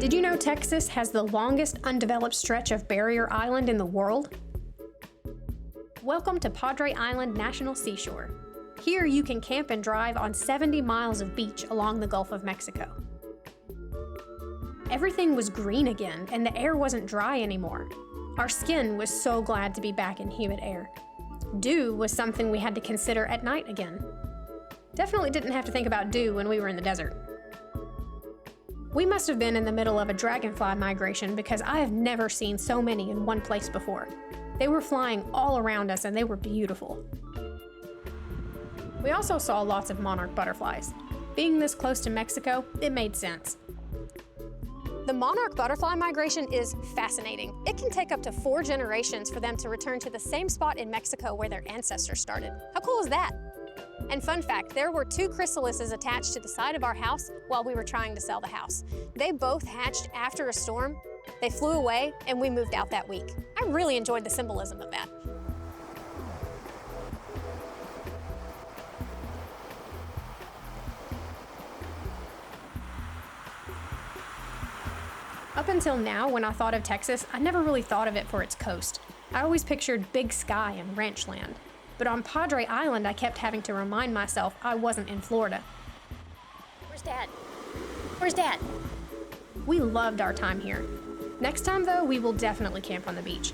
Did you know Texas has the longest undeveloped stretch of barrier island in the world? Welcome to Padre Island National Seashore. Here you can camp and drive on 70 miles of beach along the Gulf of Mexico. Everything was green again, and the air wasn't dry anymore. Our skin was so glad to be back in humid air. Dew was something we had to consider at night again. Definitely didn't have to think about dew when we were in the desert. We must have been in the middle of a dragonfly migration because I have never seen so many in one place before. They were flying all around us and they were beautiful. We also saw lots of monarch butterflies. Being this close to Mexico, it made sense. The monarch butterfly migration is fascinating. It can take up to 4 generations for them to return to the same spot in Mexico where their ancestors started. How cool is that? And fun fact, there were 2 chrysalises attached to the side of our house while we were trying to sell the house. They both hatched after a storm. They flew away and we moved out that week. I really enjoyed the symbolism of that. Up until now, when I thought of Texas, I never really thought of it for its coast. I always pictured big sky and ranch land. But on Padre Island, I kept having to remind myself I wasn't in Florida. Where's Dad? Where's Dad? We loved our time here. Next time, though, we will definitely camp on the beach.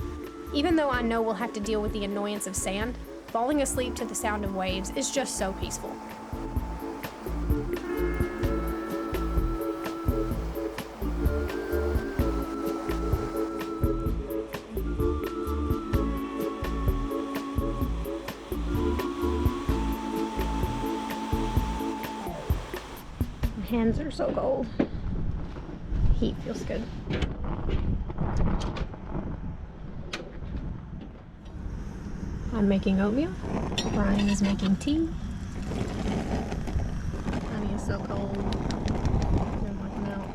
Even though I know we'll have to deal with the annoyance of sand, falling asleep to the sound of waves is just so peaceful. Hands are so cold. Heat feels good. I'm making oatmeal. Brian is making tea. Honey is so cold. Gonna wipe him out.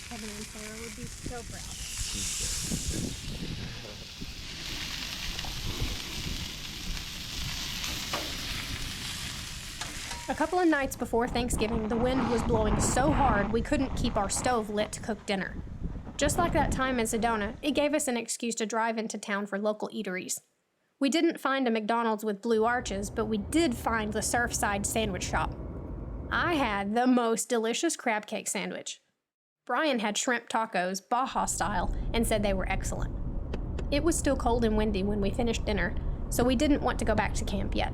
Kevin and Sarah would be so proud. A couple of nights before Thanksgiving, the wind was blowing so hard we couldn't keep our stove lit to cook dinner. Just like that time in Sedona, it gave us an excuse to drive into town for local eateries. We didn't find a McDonald's with blue arches, but we did find the Surfside sandwich shop. I had the most delicious crab cake sandwich. Brian had shrimp tacos, Baja style, and said they were excellent. It was still cold and windy when we finished dinner, so we didn't want to go back to camp yet.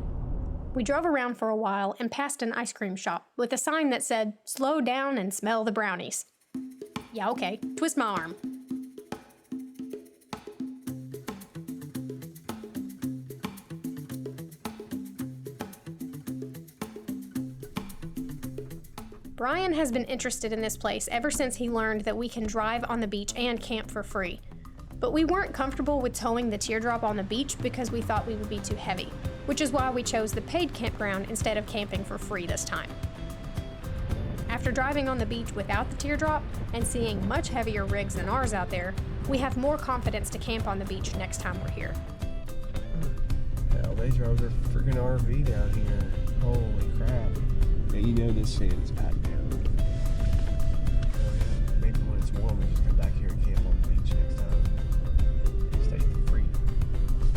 We drove around for a while and passed an ice cream shop with a sign that said, "Slow down and smell the brownies." Yeah, okay, twist my arm. Brian has been interested in this place ever since he learned that we can drive on the beach and camp for free. But we weren't comfortable with towing the teardrop on the beach because we thought we would be too heavy, which is why we chose the paid campground instead of camping for free this time. After driving on the beach without the teardrop and seeing much heavier rigs than ours out there, we have more confidence to camp on the beach next time we're here. Hell, they drove their freaking RV down here. Holy crap. Yeah, you know this sand's packed down. Maybe when it's warm, we just come back here and camp on the beach next time. Stay free.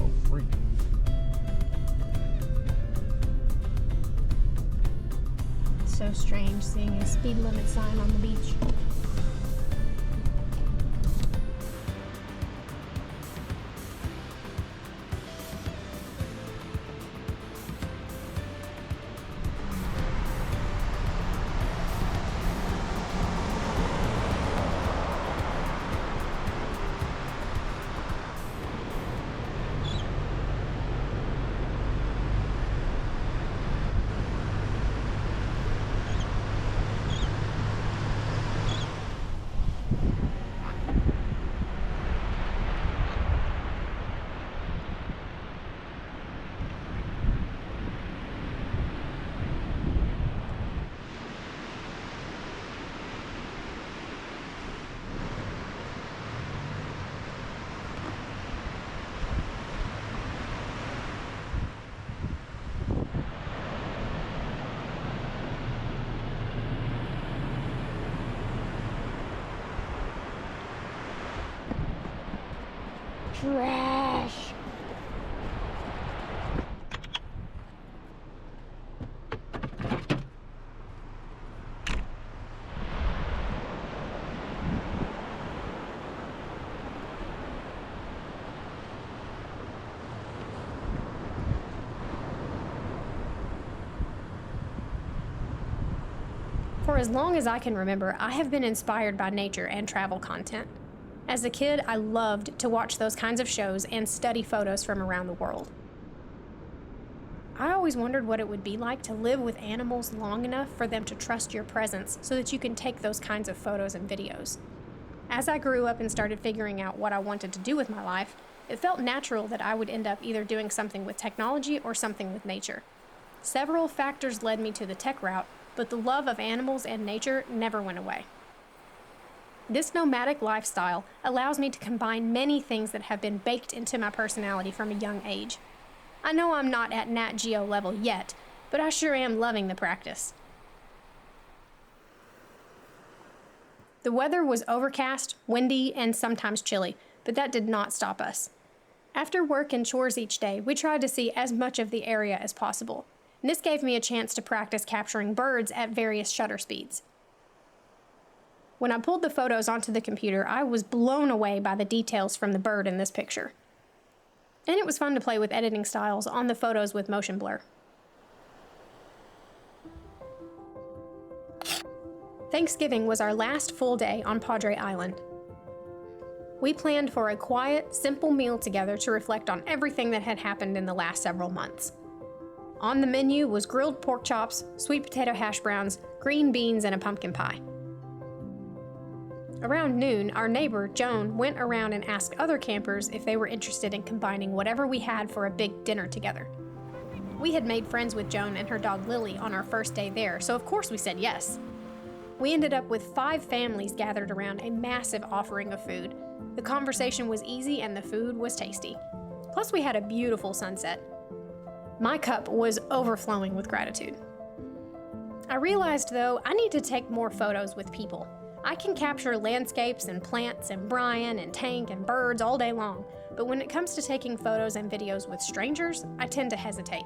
Oh, free. It's so strange seeing a speed limit sign on the beach. Trash. For as long as I can remember, I have been inspired by nature and travel content. As a kid, I loved to watch those kinds of shows and study photos from around the world. I always wondered what it would be like to live with animals long enough for them to trust your presence so that you can take those kinds of photos and videos. As I grew up and started figuring out what I wanted to do with my life, it felt natural that I would end up either doing something with technology or something with nature. Several factors led me to the tech route, but the love of animals and nature never went away. This nomadic lifestyle allows me to combine many things that have been baked into my personality from a young age. I know I'm not at Nat Geo level yet, but I sure am loving the practice. The weather was overcast, windy, and sometimes chilly, but that did not stop us. After work and chores each day, we tried to see as much of the area as possible. And this gave me a chance to practice capturing birds at various shutter speeds. When I pulled the photos onto the computer, I was blown away by the details from the bird in this picture. And it was fun to play with editing styles on the photos with motion blur. Thanksgiving was our last full day on Padre Island. We planned for a quiet, simple meal together to reflect on everything that had happened in the last several months. On the menu was grilled pork chops, sweet potato hash browns, green beans, and a pumpkin pie. Around noon, our neighbor, Joan, went around and asked other campers if they were interested in combining whatever we had for a big dinner together. We had made friends with Joan and her dog Lily on our first day there, so of course we said yes. We ended up with 5 families gathered around a massive offering of food. The conversation was easy and the food was tasty. Plus, we had a beautiful sunset. My cup was overflowing with gratitude. I realized, though, I need to take more photos with people. I can capture landscapes and plants and Brian and Tank and birds all day long, but when it comes to taking photos and videos with strangers, I tend to hesitate.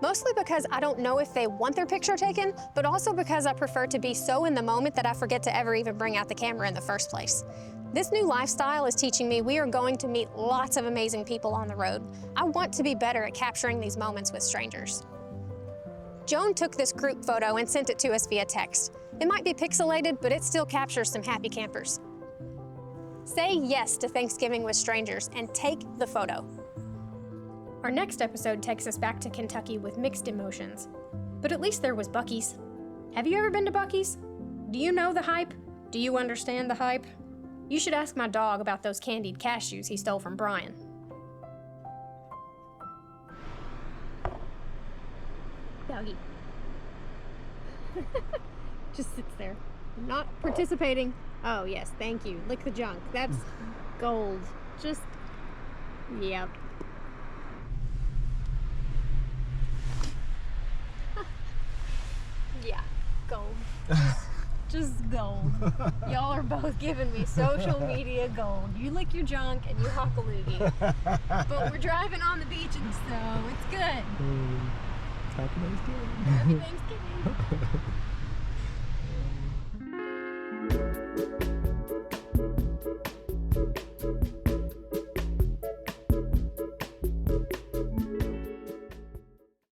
Mostly because I don't know if they want their picture taken, but also because I prefer to be so in the moment that I forget to ever even bring out the camera in the first place. This new lifestyle is teaching me we are going to meet lots of amazing people on the road. I want to be better at capturing these moments with strangers. Joan took this group photo and sent it to us via text. It might be pixelated, but it still captures some happy campers. Say yes to Thanksgiving with strangers and take the photo. Our next episode takes us back to Kentucky with mixed emotions. But at least there was Buc-ee's. Have you ever been to Buc-ee's? Do you know the hype? Do you understand the hype? You should ask my dog about those candied cashews he stole from Brian. Doggy. Just sits there, not participating. Oh yes, thank you. Lick the junk. That's gold. Just, yep. Yeah, gold. Just gold. Y'all are both giving me social media gold. You lick your junk and you hawk a loogie. But we're driving on the beach and so it's good. Happy Thanksgiving. Happy Thanksgiving.